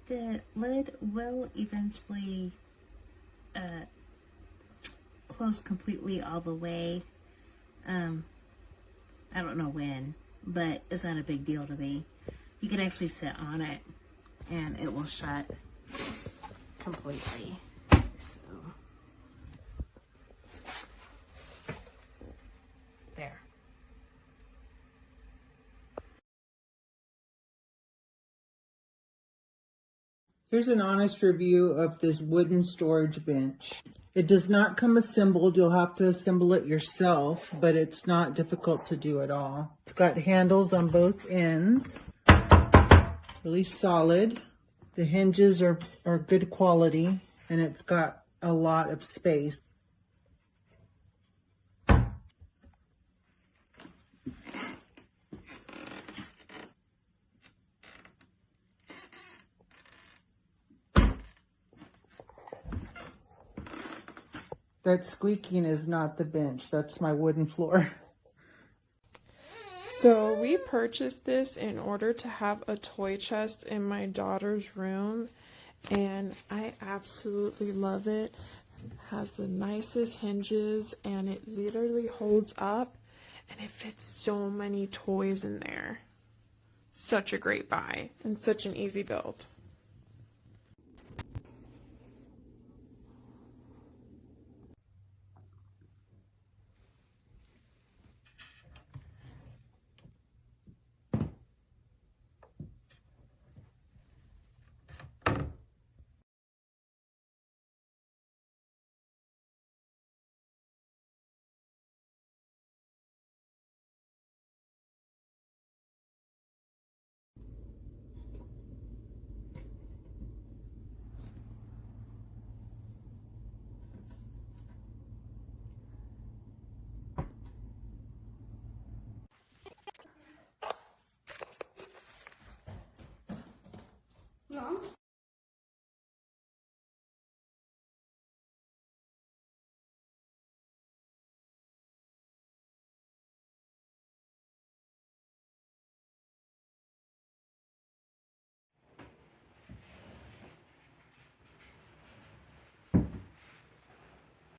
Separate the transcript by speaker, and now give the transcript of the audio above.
Speaker 1: The lid will eventually close completely all the way. I don't know when, but it's not a big deal to me. You can actually sit on it and it will shut completely. So there.
Speaker 2: Here's an honest review of this wooden storage bench. It does not come assembled. You'll have to assemble it yourself, but it's not difficult to do at all. It's got handles on both ends, really solid. The hinges are good quality, and it's got a lot of space. That squeaking is not the bench. That's my wooden floor.
Speaker 3: So we purchased this in order to have a toy chest in my daughter's room, and I absolutely love it. It has the nicest hinges, and it literally holds up, and it fits so many toys in there. Such a great buy and such an easy build.
Speaker 4: No.